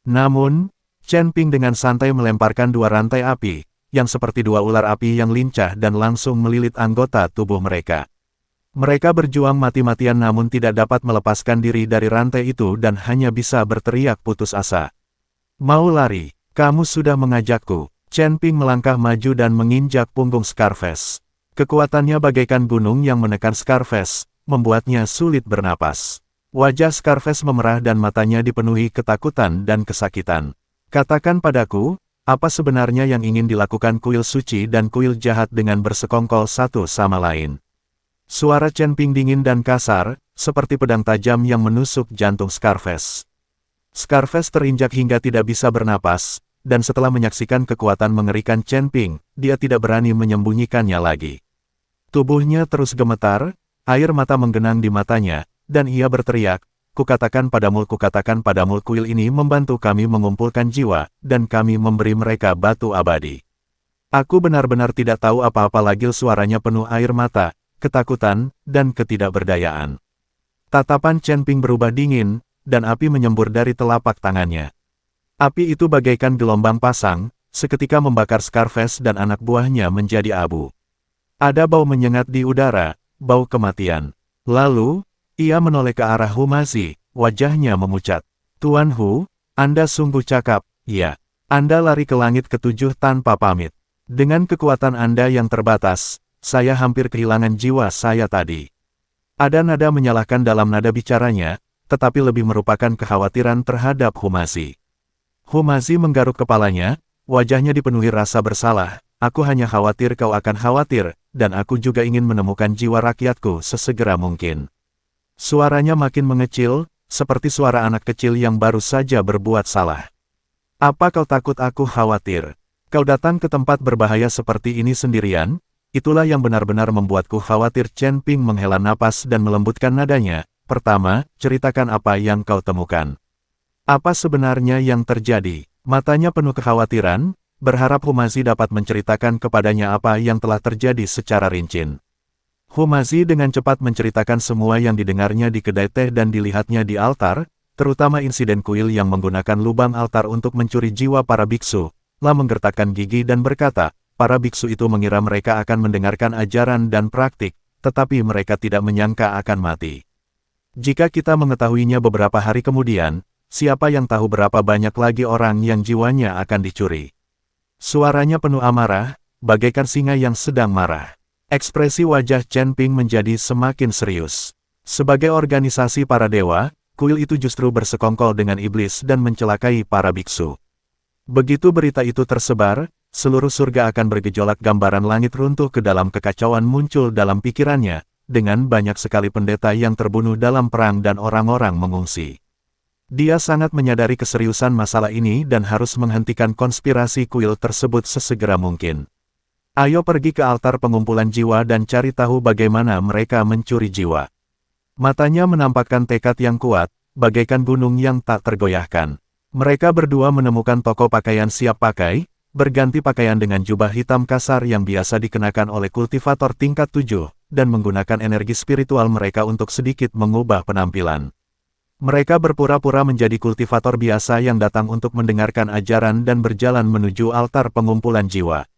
Namun, Chen Ping dengan santai melemparkan 2 rantai api, yang seperti 2 ular api yang lincah dan langsung melilit anggota tubuh mereka. Mereka berjuang mati-matian namun tidak dapat melepaskan diri dari rantai itu dan hanya bisa berteriak putus asa. "Mau lari? Kamu sudah mengajakku." Chen Ping melangkah maju dan menginjak punggung Scarface. Kekuatannya bagaikan gunung yang menekan Scarface, membuatnya sulit bernapas. Wajah Scarface memerah dan matanya dipenuhi ketakutan dan kesakitan. "Katakan padaku, apa sebenarnya yang ingin dilakukan kuil suci dan kuil jahat dengan bersekongkol satu sama lain?" Suara Chen Ping dingin dan kasar, seperti pedang tajam yang menusuk jantung Scarface. Scarface terinjak hingga tidak bisa bernapas, dan setelah menyaksikan kekuatan mengerikan Chen Ping, dia tidak berani menyembunyikannya lagi. Tubuhnya terus gemetar, air mata menggenang di matanya, dan ia berteriak, kukatakan padamu, kuil ini membantu kami mengumpulkan jiwa, dan kami memberi mereka batu abadi. Aku benar-benar tidak tahu apa-apa lagi." Suaranya penuh air mata, ketakutan, dan ketidakberdayaan. Tatapan Chen Ping berubah dingin, dan api menyembur dari telapak tangannya. Api itu bagaikan gelombang pasang, seketika membakar Scarface dan anak buahnya menjadi abu. Ada bau menyengat di udara, bau kematian. Lalu, ia menoleh ke arah Humazi, wajahnya memucat. Tuan Hu, Anda sungguh cakap, ya. Anda lari ke langit ketujuh tanpa pamit. Dengan kekuatan Anda yang terbatas, saya hampir kehilangan jiwa saya tadi. Ada nada menyalahkan dalam nada bicaranya, tetapi lebih merupakan kekhawatiran terhadap Humazi. Humazi menggaruk kepalanya, wajahnya dipenuhi rasa bersalah. Aku hanya khawatir kau akan khawatir, dan aku juga ingin menemukan jiwa rakyatku sesegera mungkin. Suaranya makin mengecil, seperti suara anak kecil yang baru saja berbuat salah. Apa kau takut aku khawatir? Kau datang ke tempat berbahaya seperti ini sendirian? Itulah yang benar-benar membuatku khawatir. Chen Ping menghela napas dan melembutkan nadanya. Pertama, ceritakan apa yang kau temukan. Apa sebenarnya yang terjadi? Matanya penuh kekhawatiran, berharap Humazi dapat menceritakan kepadanya apa yang telah terjadi secara rinci. Humazi dengan cepat menceritakan semua yang didengarnya di kedai teh dan dilihatnya di altar, terutama insiden kuil yang menggunakan lubang altar untuk mencuri jiwa para biksu. Lah menggertakkan gigi dan berkata, para biksu itu mengira mereka akan mendengarkan ajaran dan praktik, tetapi mereka tidak menyangka akan mati. Jika kita mengetahuinya beberapa hari kemudian, siapa yang tahu berapa banyak lagi orang yang jiwanya akan dicuri. Suaranya penuh amarah, bagaikan singa yang sedang marah. Ekspresi wajah Chen Ping menjadi semakin serius. Sebagai organisasi para dewa, kuil itu justru bersekongkol dengan iblis dan mencelakai para biksu. Begitu berita itu tersebar, seluruh surga akan bergejolak. Gambaran langit runtuh ke dalam kekacauan muncul dalam pikirannya, dengan banyak sekali pendeta yang terbunuh dalam perang dan orang-orang mengungsi. Dia sangat menyadari keseriusan masalah ini dan harus menghentikan konspirasi kuil tersebut sesegera mungkin. Ayo pergi ke altar pengumpulan jiwa dan cari tahu bagaimana mereka mencuri jiwa. Matanya menampakkan tekad yang kuat, bagaikan gunung yang tak tergoyahkan. Mereka berdua menemukan toko pakaian siap pakai, berganti pakaian dengan jubah hitam kasar yang biasa dikenakan oleh kultivator tingkat 7, dan menggunakan energi spiritual mereka untuk sedikit mengubah penampilan. Mereka berpura-pura menjadi kultivator biasa yang datang untuk mendengarkan ajaran dan berjalan menuju altar pengumpulan jiwa.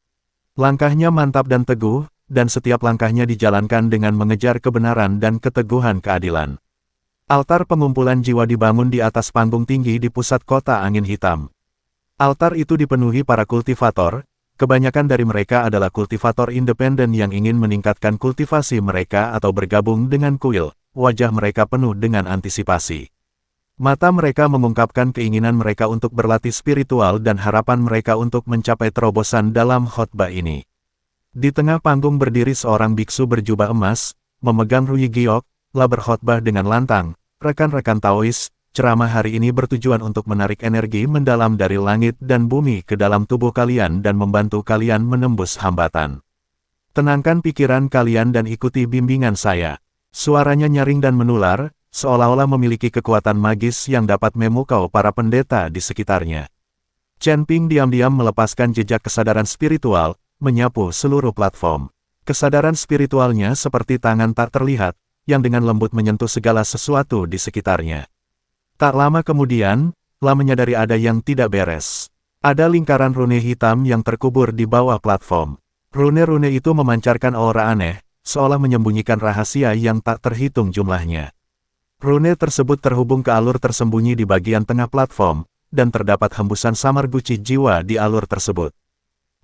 Langkahnya mantap dan teguh, dan setiap langkahnya dijalankan dengan mengejar kebenaran dan keteguhan keadilan. Altar pengumpulan jiwa dibangun di atas panggung tinggi di pusat kota angin hitam. Altar itu dipenuhi para kultivator, kebanyakan dari mereka adalah kultivator independen yang ingin meningkatkan kultivasi mereka atau bergabung dengan kuil. Wajah mereka penuh dengan antisipasi. Mata mereka mengungkapkan keinginan mereka untuk berlatih spiritual dan harapan mereka untuk mencapai terobosan dalam khotbah ini. Di tengah panggung berdiri seorang biksu berjubah emas, memegang Rui Giok, lah berkhotbah dengan lantang. Rekan-rekan Taois, ceramah hari ini bertujuan untuk menarik energi mendalam dari langit dan bumi ke dalam tubuh kalian dan membantu kalian menembus hambatan. Tenangkan pikiran kalian dan ikuti bimbingan saya. Suaranya nyaring dan menular, seolah-olah memiliki kekuatan magis yang dapat memukau para pendeta di sekitarnya. Chen Ping diam-diam melepaskan jejak kesadaran spiritual, menyapu seluruh platform. Kesadaran spiritualnya seperti tangan tak terlihat, yang dengan lembut menyentuh segala sesuatu di sekitarnya. Tak lama kemudian, lah menyadari ada yang tidak beres. Ada lingkaran rune hitam yang terkubur di bawah platform. Rune-rune itu memancarkan aura aneh, seolah menyembunyikan rahasia yang tak terhitung jumlahnya. Rune tersebut terhubung ke alur tersembunyi di bagian tengah platform, dan terdapat hembusan samar guci jiwa di alur tersebut.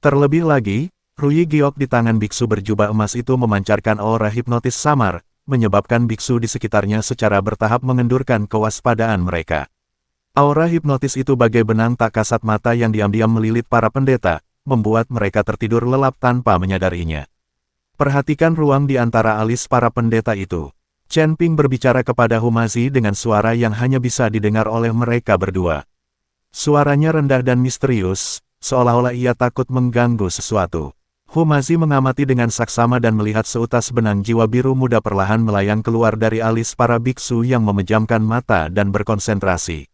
Terlebih lagi, Rui Giok di tangan biksu berjubah emas itu memancarkan aura hipnotis samar, menyebabkan biksu di sekitarnya secara bertahap mengendurkan kewaspadaan mereka. Aura hipnotis itu bagai benang tak kasat mata yang diam-diam melilit para pendeta, membuat mereka tertidur lelap tanpa menyadarinya. Perhatikan ruang di antara alis para pendeta itu. Chen Ping berbicara kepada Humazi dengan suara yang hanya bisa didengar oleh mereka berdua. Suaranya rendah dan misterius, seolah-olah ia takut mengganggu sesuatu. Humazi mengamati dengan saksama dan melihat seutas benang jiwa biru muda perlahan melayang keluar dari alis para biksu yang memejamkan mata dan berkonsentrasi.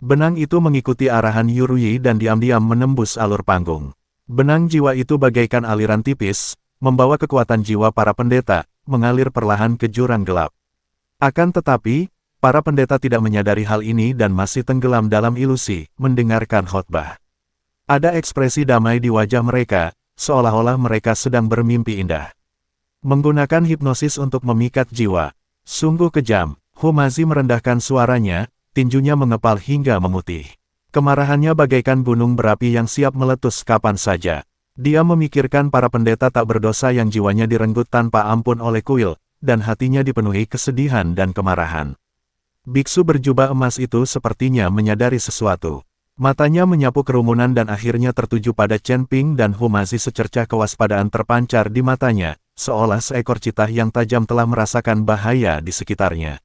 Benang itu mengikuti arahan Yurui dan diam-diam menembus alur panggung. Benang jiwa itu bagaikan aliran tipis, membawa kekuatan jiwa para pendeta, mengalir perlahan ke jurang gelap. Akan tetapi, para pendeta tidak menyadari hal ini dan masih tenggelam dalam ilusi, mendengarkan khotbah. Ada ekspresi damai di wajah mereka, seolah-olah mereka sedang bermimpi indah. Menggunakan hipnosis untuk memikat jiwa. Sungguh kejam, Humazi merendahkan suaranya, tinjunya mengepal hingga memutih. Kemarahannya bagaikan gunung berapi yang siap meletus kapan saja. Dia memikirkan para pendeta tak berdosa yang jiwanya direnggut tanpa ampun oleh kuil, dan hatinya dipenuhi kesedihan dan kemarahan. Biksu berjubah emas itu sepertinya menyadari sesuatu. Matanya menyapu kerumunan dan akhirnya tertuju pada Chen Ping dan Humazi. Secercah kewaspadaan terpancar di matanya, seolah seekor citah yang tajam telah merasakan bahaya di sekitarnya.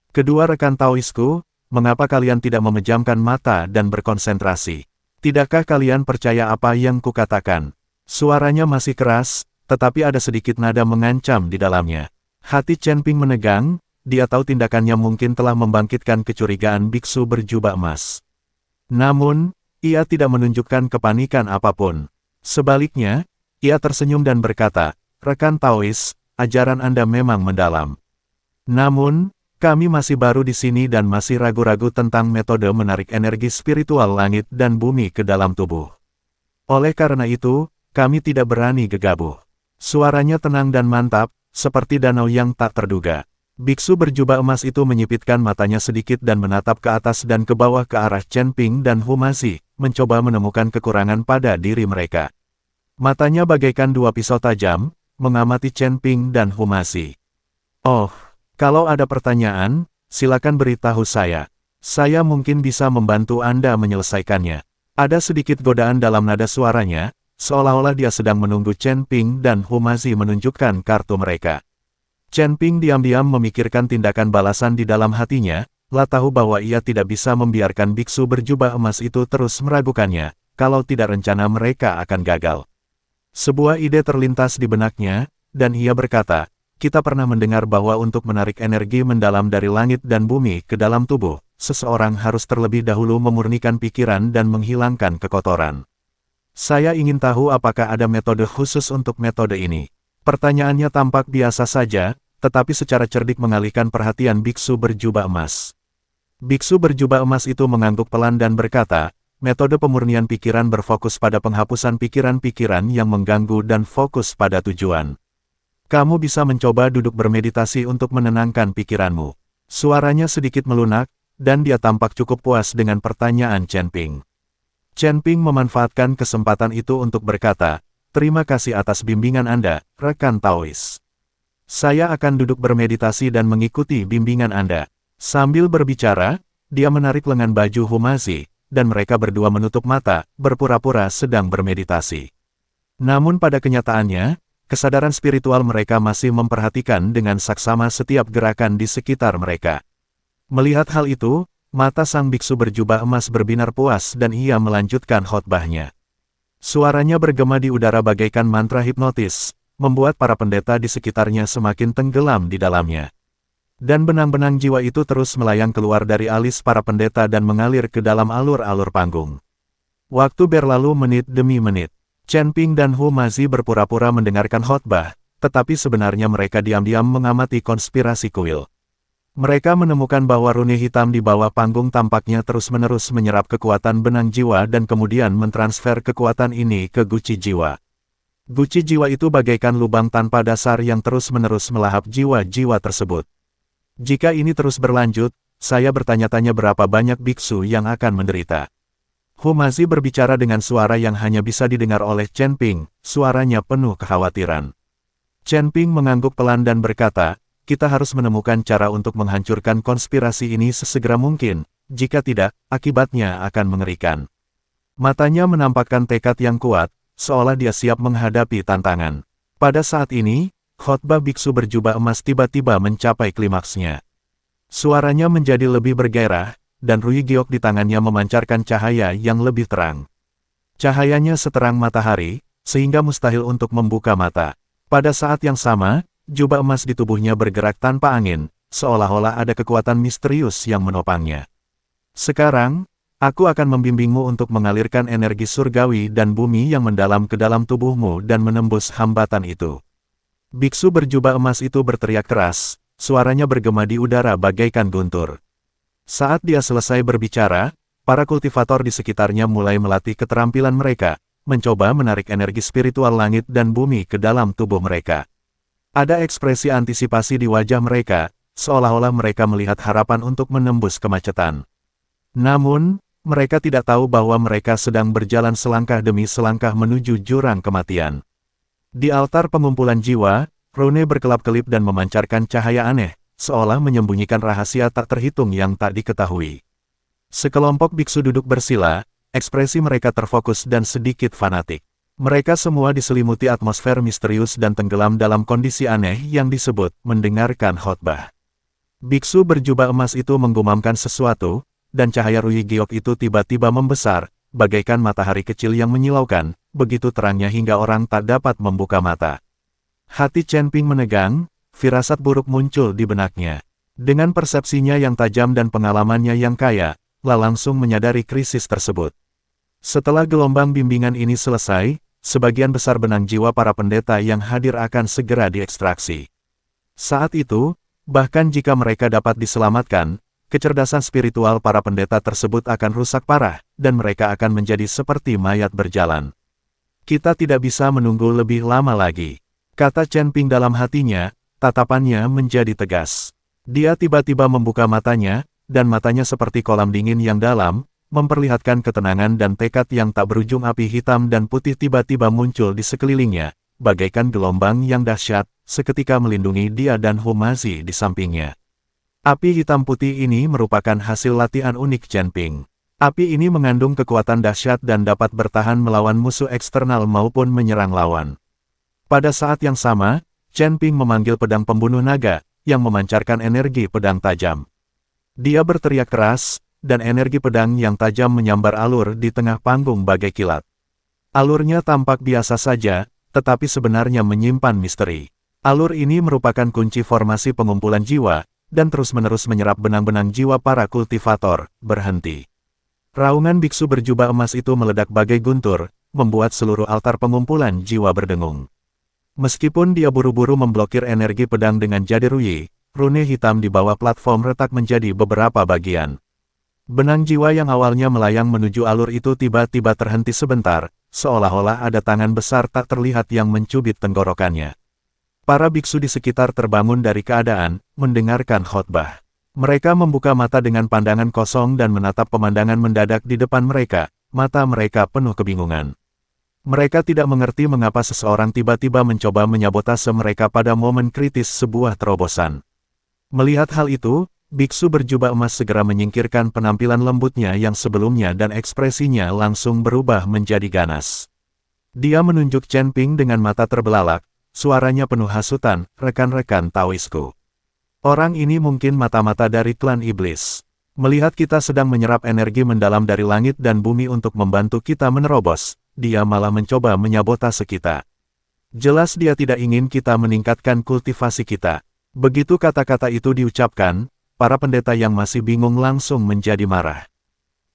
Kedua rekan Taoisku, mengapa kalian tidak memejamkan mata dan berkonsentrasi? Tidakkah kalian percaya apa yang kukatakan? Suaranya masih keras, tetapi ada sedikit nada mengancam di dalamnya. Hati Chen Ping menegang, dia tahu tindakannya mungkin telah membangkitkan kecurigaan biksu berjubah emas. Namun, ia tidak menunjukkan kepanikan apapun. Sebaliknya, ia tersenyum dan berkata, "Rekan Taois, ajaran Anda memang mendalam. Namun, kami masih baru di sini dan masih ragu-ragu tentang metode menarik energi spiritual langit dan bumi ke dalam tubuh. Oleh karena itu, kami tidak berani gegabah." Suaranya tenang dan mantap, seperti danau yang tak terduga. Biksu berjubah emas itu menyipitkan matanya sedikit dan menatap ke atas dan ke bawah ke arah Chen Ping dan Humazi, mencoba menemukan kekurangan pada diri mereka. Matanya bagaikan dua pisau tajam, mengamati Chen Ping dan Humazi. "Oh, kalau ada pertanyaan, silakan beritahu saya. Saya mungkin bisa membantu Anda menyelesaikannya." Ada sedikit godaan dalam nada suaranya, seolah-olah dia sedang menunggu Chen Ping dan Humazi menunjukkan kartu mereka. Chen Ping diam-diam memikirkan tindakan balasan di dalam hatinya, lah tahu bahwa ia tidak bisa membiarkan biksu berjubah emas itu terus meragukannya, kalau tidak rencana mereka akan gagal. Sebuah ide terlintas di benaknya, dan ia berkata, "Kita pernah mendengar bahwa untuk menarik energi mendalam dari langit dan bumi ke dalam tubuh, seseorang harus terlebih dahulu memurnikan pikiran dan menghilangkan kekotoran. Saya ingin tahu apakah ada metode khusus untuk metode ini." Pertanyaannya tampak biasa saja, tetapi secara cerdik mengalihkan perhatian biksu berjubah emas. Biksu berjubah emas itu mengangguk pelan dan berkata, "Metode pemurnian pikiran berfokus pada penghapusan pikiran-pikiran yang mengganggu dan fokus pada tujuan. Kamu bisa mencoba duduk bermeditasi untuk menenangkan pikiranmu." Suaranya sedikit melunak, dan dia tampak cukup puas dengan pertanyaan Chen Ping. Chen Ping memanfaatkan kesempatan itu untuk berkata, "Terima kasih atas bimbingan Anda, rekan Taois. Saya akan duduk bermeditasi dan mengikuti bimbingan Anda." Sambil berbicara, dia menarik lengan baju Humazi, dan mereka berdua menutup mata, berpura-pura sedang bermeditasi. Namun pada kenyataannya, kesadaran spiritual mereka masih memperhatikan dengan saksama setiap gerakan di sekitar mereka. Melihat hal itu, mata sang biksu berjubah emas berbinar puas dan ia melanjutkan khotbahnya. Suaranya bergema di udara bagaikan mantra hipnotis, membuat para pendeta di sekitarnya semakin tenggelam di dalamnya. Dan benang-benang jiwa itu terus melayang keluar dari alis para pendeta dan mengalir ke dalam alur-alur panggung. Waktu berlalu menit demi menit. Chen Ping dan Humazi berpura-pura mendengarkan khotbah, tetapi sebenarnya mereka diam-diam mengamati konspirasi kuil. Mereka menemukan bahwa rune hitam di bawah panggung tampaknya terus-menerus menyerap kekuatan benang jiwa dan kemudian mentransfer kekuatan ini ke guci jiwa. Guci jiwa itu bagaikan lubang tanpa dasar yang terus-menerus melahap jiwa-jiwa tersebut. Jika ini terus berlanjut, saya bertanya-tanya berapa banyak biksu yang akan menderita. Humazi berbicara dengan suara yang hanya bisa didengar oleh Chen Ping, suaranya penuh kekhawatiran. Chen Ping mengangguk pelan dan berkata, "Kita harus menemukan cara untuk menghancurkan konspirasi ini sesegera mungkin, jika tidak, akibatnya akan mengerikan." Matanya menampakkan tekad yang kuat, seolah dia siap menghadapi tantangan. Pada saat ini, khotbah biksu berjubah emas tiba-tiba mencapai klimaksnya. Suaranya menjadi lebih bergairah, dan Rui Giok di tangannya memancarkan cahaya yang lebih terang. Cahayanya seterang matahari, sehingga mustahil untuk membuka mata. Pada saat yang sama, jubah emas di tubuhnya bergerak tanpa angin, seolah-olah ada kekuatan misterius yang menopangnya. "Sekarang, aku akan membimbingmu untuk mengalirkan energi surgawi dan bumi yang mendalam ke dalam tubuhmu dan menembus hambatan itu." Biksu berjubah emas itu berteriak keras, suaranya bergema di udara bagaikan guntur. Saat dia selesai berbicara, para kultivator di sekitarnya mulai melatih keterampilan mereka, mencoba menarik energi spiritual langit dan bumi ke dalam tubuh mereka. Ada ekspresi antisipasi di wajah mereka, seolah-olah mereka melihat harapan untuk menembus kemacetan. Namun, mereka tidak tahu bahwa mereka sedang berjalan selangkah demi selangkah menuju jurang kematian. Di altar pengumpulan jiwa, rune berkelap-kelip dan memancarkan cahaya aneh, seolah menyembunyikan rahasia tak terhitung yang tak diketahui. Sekelompok biksu duduk bersila, ekspresi mereka terfokus dan sedikit fanatik. Mereka semua diselimuti atmosfer misterius dan tenggelam dalam kondisi aneh yang disebut mendengarkan khotbah. Biksu berjubah emas itu menggumamkan sesuatu, dan cahaya Rui Giok itu tiba-tiba membesar, bagaikan matahari kecil yang menyilaukan, begitu terangnya hingga orang tak dapat membuka mata. Hati Chen Ping menegang, firasat buruk muncul di benaknya. Dengan persepsinya yang tajam dan pengalamannya yang kaya, La langsung menyadari krisis tersebut. Setelah gelombang bimbingan ini selesai, sebagian besar benang jiwa para pendeta yang hadir akan segera diekstraksi. Saat itu, bahkan jika mereka dapat diselamatkan, kecerdasan spiritual para pendeta tersebut akan rusak parah, dan mereka akan menjadi seperti mayat berjalan. Kita tidak bisa menunggu lebih lama lagi, kata Chen Ping dalam hatinya, tatapannya menjadi tegas. Dia tiba-tiba membuka matanya, dan matanya seperti kolam dingin yang dalam, memperlihatkan ketenangan dan tekad yang tak berujung. Api hitam dan putih tiba-tiba muncul di sekelilingnya, bagaikan gelombang yang dahsyat, seketika melindungi dia dan Humazi di sampingnya. Api hitam putih ini merupakan hasil latihan unik Chen Ping. Api ini mengandung kekuatan dahsyat dan dapat bertahan melawan musuh eksternal maupun menyerang lawan. Pada saat yang sama, Chen Ping memanggil pedang pembunuh naga, yang memancarkan energi pedang tajam. Dia berteriak keras, dan energi pedang yang tajam menyambar alur di tengah panggung bagai kilat. Alurnya tampak biasa saja, tetapi sebenarnya menyimpan misteri. Alur ini merupakan kunci formasi pengumpulan jiwa, dan terus-menerus menyerap benang-benang jiwa para kultivator. Berhenti. Raungan biksu berjubah emas itu meledak bagai guntur, membuat seluruh altar pengumpulan jiwa berdengung. Meskipun dia buru-buru memblokir energi pedang dengan jade Rui, rune hitam di bawah platform retak menjadi beberapa bagian. Benang jiwa yang awalnya melayang menuju alur itu tiba-tiba terhenti sebentar, seolah-olah ada tangan besar tak terlihat yang mencubit tenggorokannya. Para biksu di sekitar terbangun dari keadaan, mendengarkan khotbah. Mereka membuka mata dengan pandangan kosong dan menatap pemandangan mendadak di depan mereka, mata mereka penuh kebingungan. Mereka tidak mengerti mengapa seseorang tiba-tiba mencoba menyabotase mereka pada momen kritis sebuah terobosan. Melihat hal itu, biksu berjubah emas segera menyingkirkan penampilan lembutnya yang sebelumnya dan ekspresinya langsung berubah menjadi ganas. Dia menunjuk Chen Ping dengan mata terbelalak, suaranya penuh hasutan, rekan-rekan Taoisku. Orang ini mungkin mata-mata dari klan iblis. Melihat kita sedang menyerap energi mendalam dari langit dan bumi untuk membantu kita menerobos, dia malah mencoba menyabotase kita. Jelas dia tidak ingin kita meningkatkan kultivasi kita. Begitu kata-kata itu diucapkan, para pendeta yang masih bingung langsung menjadi marah.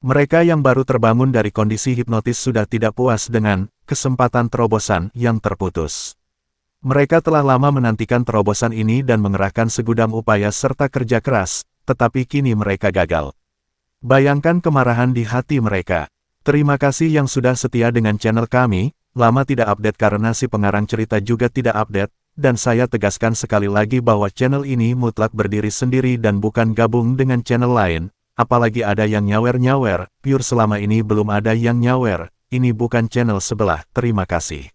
Mereka yang baru terbangun dari kondisi hipnotis sudah tidak puas dengan kesempatan terobosan yang terputus. Mereka telah lama menantikan terobosan ini dan mengerahkan segudang upaya serta kerja keras, tetapi kini mereka gagal. Bayangkan kemarahan di hati mereka. Terima kasih yang sudah setia dengan channel kami, lama tidak update karena si pengarang cerita juga tidak update. Dan saya tegaskan sekali lagi bahwa channel ini mutlak berdiri sendiri dan bukan gabung dengan channel lain, apalagi ada yang nyawer-nyawer, pure selama ini belum ada yang nyawer, ini bukan channel sebelah, terima kasih.